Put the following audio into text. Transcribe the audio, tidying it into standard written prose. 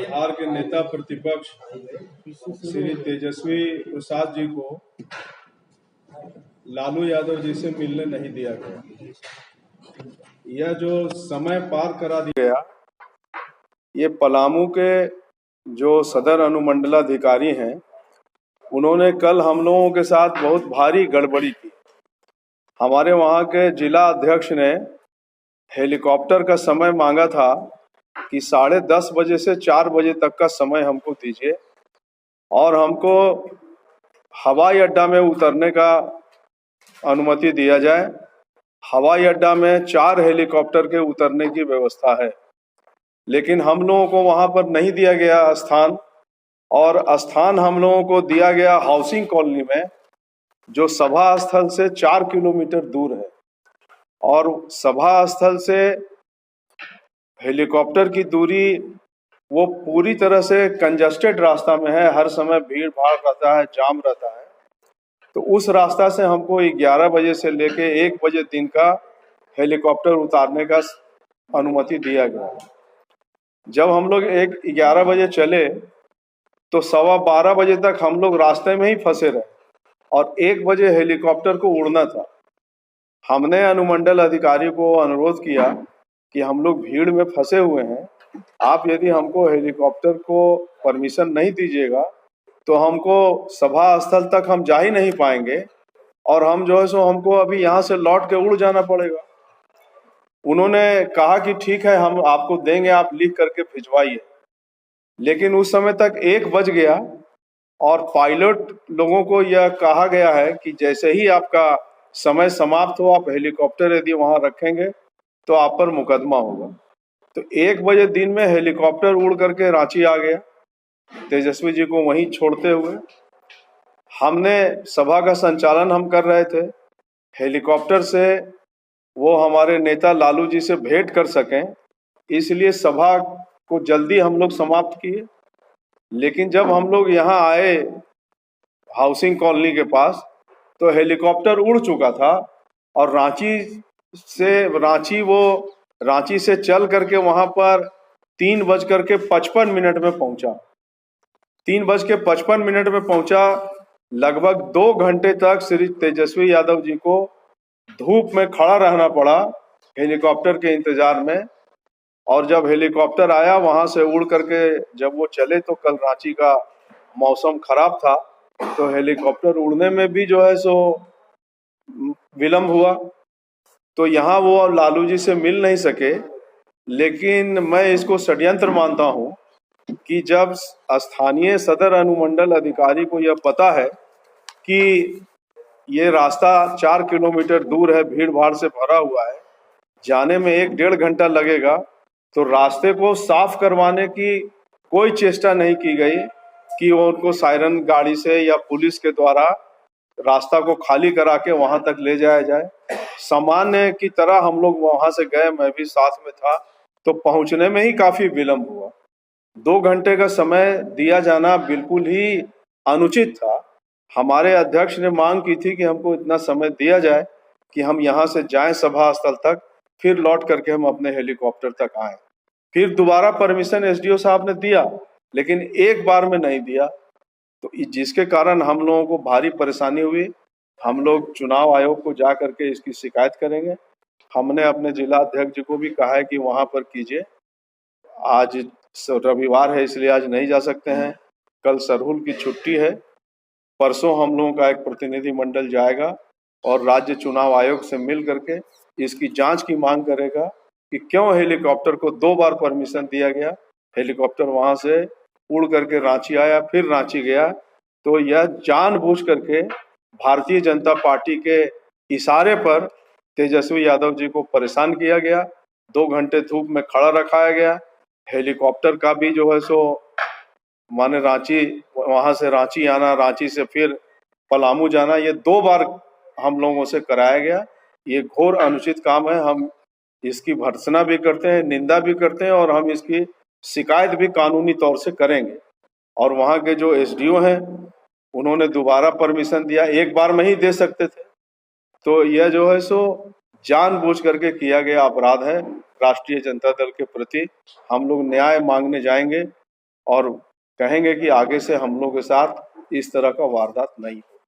बिहार के नेता प्रतिपक्ष श्री तेजस्वी प्रसाद जी को लालू यादव जी से मिलने नहीं दिया गया। यह जो समय पार करा दिया गया, ये पलामू के जो सदर अनुमंडलाधिकारी हैं, उन्होंने कल हम लोगों के साथ बहुत भारी गड़बड़ी की। हमारे वहाँ के जिला अध्यक्ष ने हेलीकॉप्टर का समय मांगा था कि 10:30 बजे से 4 बजे तक का समय हमको दीजिए और हमको हवाई अड्डा में उतरने का अनुमति दिया जाए। हवाई अड्डा में 4 हेलीकॉप्टर के उतरने की व्यवस्था है, लेकिन हम लोगों को वहां पर नहीं दिया गया स्थान, और स्थान हम लोगों को दिया गया हाउसिंग कॉलोनी में, जो सभा स्थल से 4 किलोमीटर दूर है। और सभा स्थल से हेलीकॉप्टर की दूरी वो पूरी तरह से कंजस्टेड रास्ता में है, हर समय भीड़ भाड़ रहता है, जाम रहता है। तो उस रास्ता से हमको 11 बजे से लेके 1 बजे दिन का हेलीकॉप्टर उतारने का अनुमति दिया गया। जब हम लोग 11 बजे चले तो 12:15 बजे तक हम लोग रास्ते में ही फंसे रहे और 1 बजे हेलीकॉप्टर को उड़ना था। हमने अनुमंडल अधिकारी को अनुरोध किया कि हम लोग भीड़ में फंसे हुए हैं, आप यदि हमको हेलीकॉप्टर को परमिशन नहीं दीजिएगा तो हमको सभा स्थल तक हम जा ही नहीं पाएंगे और हम जो है सो हमको अभी यहाँ से लौट के उड़ जाना पड़ेगा। उन्होंने कहा कि ठीक है, हम आपको देंगे, आप लिख करके भिजवाइए। लेकिन उस समय तक 1 बज गया और पायलट लोगों को यह कहा गया है कि जैसे ही आपका समय समाप्त हो, आप हेलीकॉप्टर यदि वहां रखेंगे तो आप पर मुकदमा होगा। तो 1 बजे दिन में हेलीकॉप्टर उड़ करके रांची आ गया, तेजस्वी जी को वहीं छोड़ते हुए। हमने सभा का संचालन हम कर रहे थे, हेलीकॉप्टर से वो हमारे नेता लालू जी से भेंट कर सकें, इसलिए सभा को जल्दी हम लोग समाप्त किए। लेकिन जब हम लोग यहाँ आए हाउसिंग कॉलोनी के पास तो हेलीकॉप्टर उड़ चुका था और रांची से चल करके वहां पर 3:55 में पहुंचा। 3:55 में पहुंचा। लगभग 2 घंटे तक श्री तेजस्वी यादव जी को धूप में खड़ा रहना पड़ा हेलीकॉप्टर के इंतजार में। और जब हेलीकॉप्टर आया वहां से उड़ करके जब वो चले तो कल रांची का मौसम खराब था, तो हेलीकॉप्टर उड़ने में भी जो है सो विलम्ब हुआ। तो यहाँ वो लालू जी से मिल नहीं सके। लेकिन मैं इसको षड्यंत्र मानता हूँ कि जब स्थानीय सदर अनुमंडल अधिकारी को यह पता है कि ये रास्ता 4 किलोमीटर दूर है, भीड़ भाड़ से भरा हुआ है, जाने में 1-1.5 घंटा लगेगा, तो रास्ते को साफ करवाने की कोई चेष्टा नहीं की गई कि वो उनको सायरन गाड़ी से या पुलिस के द्वारा रास्ता को खाली करा के वहां तक ले जाया जाए। सामान्य की तरह हम लोग वहां से गए, मैं भी साथ में था, तो पहुंचने में ही काफी विलम्ब हुआ। 2 घंटे का समय दिया जाना बिल्कुल ही अनुचित था। हमारे अध्यक्ष ने मांग की थी कि हमको इतना समय दिया जाए कि हम यहाँ से जाएं सभा स्थल तक, फिर लौट करके हम अपने हेलीकॉप्टर तक आए। फिर दोबारा परमिशन एसडीओ साहब ने दिया, लेकिन एक बार में नहीं दिया, तो जिसके कारण हम लोगों को भारी परेशानी हुई। हम लोग चुनाव आयोग को जा करके इसकी शिकायत करेंगे। हमने अपने जिला अध्यक्ष जी को भी कहा है कि वहां पर कीजिए। आज रविवार है इसलिए आज नहीं जा सकते हैं, कल सरहुल की छुट्टी है। परसों हम लोगों का एक प्रतिनिधि मंडल जाएगा और राज्य चुनाव आयोग से मिल करके इसकी जांच की मांग करेगा कि क्यों हेलीकॉप्टर को 2 बार परमिशन दिया गया। हेलीकॉप्टर वहां से उड़ करके रांची आया, फिर रांची गया, तो यह जानबूझ करके भारतीय जनता पार्टी के इशारे पर तेजस्वी यादव जी को परेशान किया गया। 2 घंटे धूप में खड़ा रखाया गया। हेलीकॉप्टर का भी जो है सो माने रांची, वहां से रांची आना, रांची से फिर पलामू जाना, ये 2 बार हम लोगों से कराया गया। ये घोर अनुचित काम है। हम इसकी भर्त्सना भी करते हैं, निंदा भी करते हैं और हम इसकी शिकायत भी कानूनी तौर से करेंगे। और वहाँ के जो एसडीओ हैं उन्होंने दोबारा परमिशन दिया, एक बार में ही दे सकते थे। तो यह जो है सो जानबूझ करके किया गया अपराध है। राष्ट्रीय जनता दल के प्रति हम लोग न्याय मांगने जाएंगे। और कहेंगे कि आगे से हम लोगों के साथ इस तरह का वारदात नहीं हो।